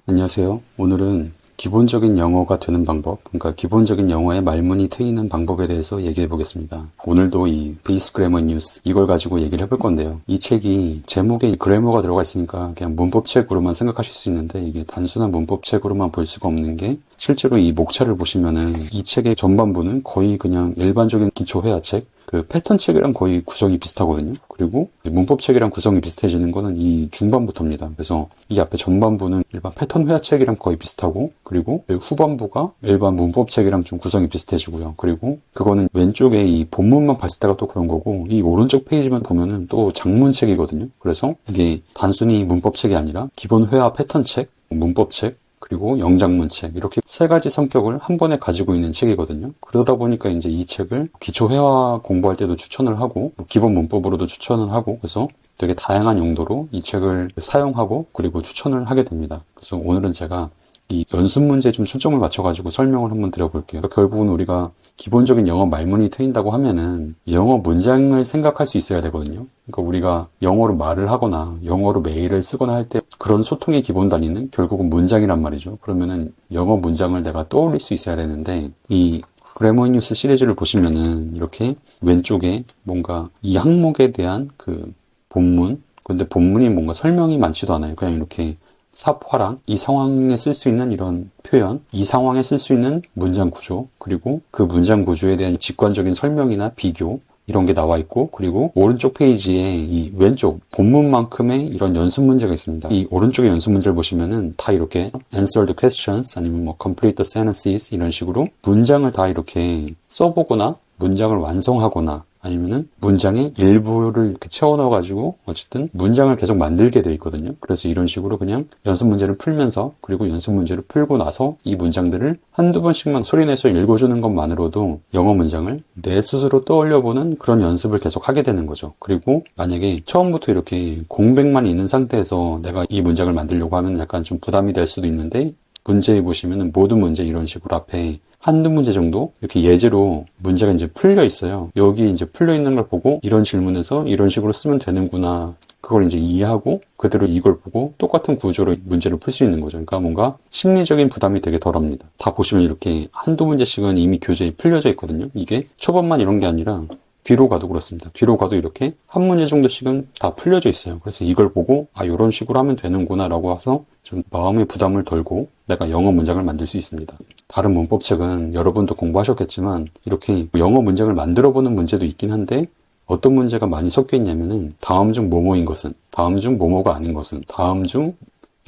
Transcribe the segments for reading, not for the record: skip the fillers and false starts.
안녕하세요. 오늘은 기본적인 영어가 되는 방법, 그러니까 기본적인 영어의 말문이 트이는 방법에 대해서 얘기해 보겠습니다. 오늘도 이 베이스 그래머 뉴스 이걸 가지고 얘기를 해볼 건데요. 이 책이 제목에 그래머가 들어가 있으니까 그냥 문법책으로만 생각하실 수 있는데 이게 단순한 문법책으로만 볼 수가 없는 게 실제로 이 목차를 보시면은 이 책의 전반부는 거의 그냥 일반적인 기초 회화책, 그 패턴 책이랑 거의 구성이 비슷하거든요. 그리고 문법책이랑 구성이 비슷해지는 거는 이 중반부터입니다. 그래서 이 앞에 전반부는 일반 패턴 회화책이랑 거의 비슷하고, 그리고 후반부가 일반 문법책이랑 좀 구성이 비슷해지고요. 그리고 그거는 왼쪽에 이 본문만 봤을 때가 또 그런 거고, 이 오른쪽 페이지만 보면은 또 장문책이거든요. 그래서 이게 단순히 문법책이 아니라 기본 회화 패턴 책, 문법책, 그리고 영장문책, 이렇게 세 가지 성격을 한 번에 가지고 있는 책이거든요. 그러다 보니까 이제 이 책을 기초 회화 공부할 때도 추천을 하고, 기본 문법으로도 추천을 하고, 그래서 되게 다양한 용도로 이 책을 사용하고, 그리고 추천을 하게 됩니다. 그래서 오늘은 제가 이 연습 문제에 좀 초점을 맞춰가지고 설명을 한번 드려볼게요. 그러니까 결국은 우리가 기본적인 영어 말문이 트인다고 하면은 영어 문장을 생각할 수 있어야 되거든요. 그러니까 우리가 영어로 말을 하거나 영어로 메일을 쓰거나 할 때 그런 소통의 기본 단위는 결국은 문장이란 말이죠. 그러면은 영어 문장을 내가 떠올릴 수 있어야 되는데, 이 그래머 뉴스 시리즈를 보시면은 이렇게 왼쪽에 뭔가 이 항목에 대한 그 본문, 근데 본문이 뭔가 설명이 많지도 않아요. 그냥 이렇게 삽화랑 이 상황에 쓸 수 있는 이런 표현, 이 상황에 쓸 수 있는 문장 구조, 그리고 그 문장 구조에 대한 직관적인 설명이나 비교, 이런 게 나와 있고, 그리고 오른쪽 페이지에 이 왼쪽 본문만큼의 이런 연습 문제가 있습니다. 이 오른쪽의 연습 문제를 보시면은 다 이렇게 answer the questions 아니면 뭐 complete the sentences 이런 식으로 문장을 다 이렇게 써보거나 문장을 완성하거나 아니면은 문장의 일부를 이렇게 채워 넣어가지고 어쨌든 문장을 계속 만들게 돼 있거든요. 그래서 이런 식으로 그냥 연습 문제를 풀면서, 그리고 연습 문제를 풀고 나서 이 문장들을 한두 번씩만 소리내서 읽어주는 것만으로도 영어 문장을 내 스스로 떠올려보는 그런 연습을 계속 하게 되는 거죠. 그리고 만약에 처음부터 이렇게 공백만 있는 상태에서 내가 이 문장을 만들려고 하면 약간 좀 부담이 될 수도 있는데, 문제에 보시면은 모든 문제 이런 식으로 앞에 한두 문제 정도 이렇게 예제로 문제가 이제 풀려 있어요. 여기 이제 풀려 있는 걸 보고 이런 질문에서 이런 식으로 쓰면 되는구나, 그걸 이제 이해하고 그대로 이걸 보고 똑같은 구조로 문제를 풀 수 있는 거죠. 그러니까 뭔가 심리적인 부담이 되게 덜합니다. 다 보시면 이렇게 한두 문제씩은 이미 교재에 풀려져 있거든요. 이게 초반만 이런 게 아니라 뒤로 가도 그렇습니다. 뒤로 가도 이렇게 한 문제 정도씩은 다 풀려져 있어요. 그래서 이걸 보고 이런 식으로 하면 되는구나 라고 해서 좀 마음의 부담을 덜고 내가 영어 문장을 만들 수 있습니다. 다른 문법책은 여러분도 공부하셨겠지만 이렇게 영어 문장을 만들어 보는 문제도 있긴 한데, 어떤 문제가 많이 섞여 있냐면은 다음 중 뭐뭐인 것은, 다음 중 뭐뭐가 아닌 것은, 다음 중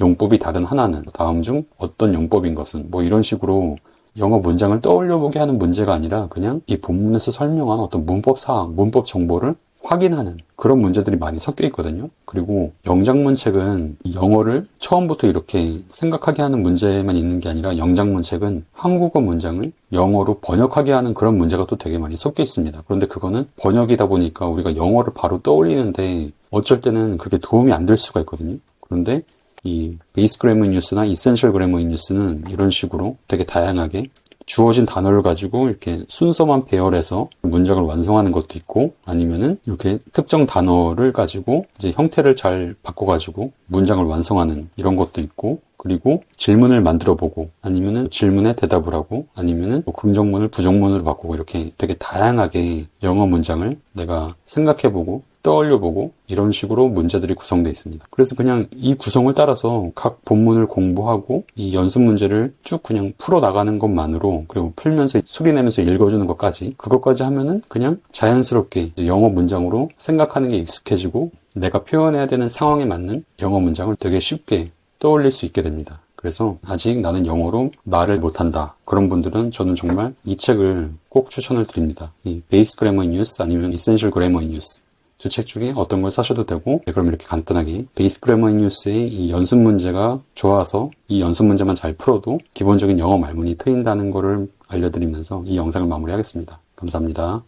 용법이 다른 하나는, 다음 중 어떤 용법인 것은, 뭐 이런 식으로 영어 문장을 떠올려보게 하는 문제가 아니라 그냥 이 본문에서 설명한 어떤 문법 사항, 문법 정보를 확인하는 그런 문제들이 많이 섞여 있거든요. 그리고 영장문 책은 영어를 처음부터 이렇게 생각하게 하는 문제만 있는 게 아니라, 영장문 책은 한국어 문장을 영어로 번역하게 하는 그런 문제가 또 되게 많이 섞여 있습니다. 그런데 그거는 번역이다 보니까 우리가 영어를 바로 떠올리는데 어쩔 때는 그게 도움이 안 될 수가 있거든요. 그런데 이 베이스 그래머 뉴스나 이센셜 그래머 뉴스는 이런 식으로 되게 다양하게 주어진 단어를 가지고 이렇게 순서만 배열해서 문장을 완성하는 것도 있고, 아니면은 이렇게 특정 단어를 가지고 이제 형태를 잘 바꿔가지고 문장을 완성하는 이런 것도 있고, 그리고 질문을 만들어 보고, 아니면은 질문에 대답을 하고, 아니면은 뭐 긍정문을 부정문으로 바꾸고, 이렇게 되게 다양하게 영어 문장을 내가 생각해 보고 떠올려보고 이런 식으로 문제들이 구성되어 있습니다. 그래서 그냥 이 구성을 따라서 각 본문을 공부하고 이 연습 문제를 쭉 그냥 풀어나가는 것만으로, 그리고 풀면서 소리내면서 읽어주는 것까지, 그것까지 하면은 그냥 자연스럽게 영어 문장으로 생각하는 게 익숙해지고 내가 표현해야 되는 상황에 맞는 영어 문장을 되게 쉽게 떠올릴 수 있게 됩니다. 그래서 아직 나는 영어로 말을 못한다, 그런 분들은 저는 정말 이 책을 꼭 추천을 드립니다. 이 베이스 그래머 뉴스 아니면 이센셜 그래머 뉴스 두 책 중에 어떤 걸 사셔도 되고, 그럼 이렇게 간단하게 베이스 그래머 뉴스의 이 연습 문제가 좋아서 이 연습 문제만 잘 풀어도 기본적인 영어 말문이 트인다는 거를 알려드리면서 이 영상을 마무리하겠습니다. 감사합니다.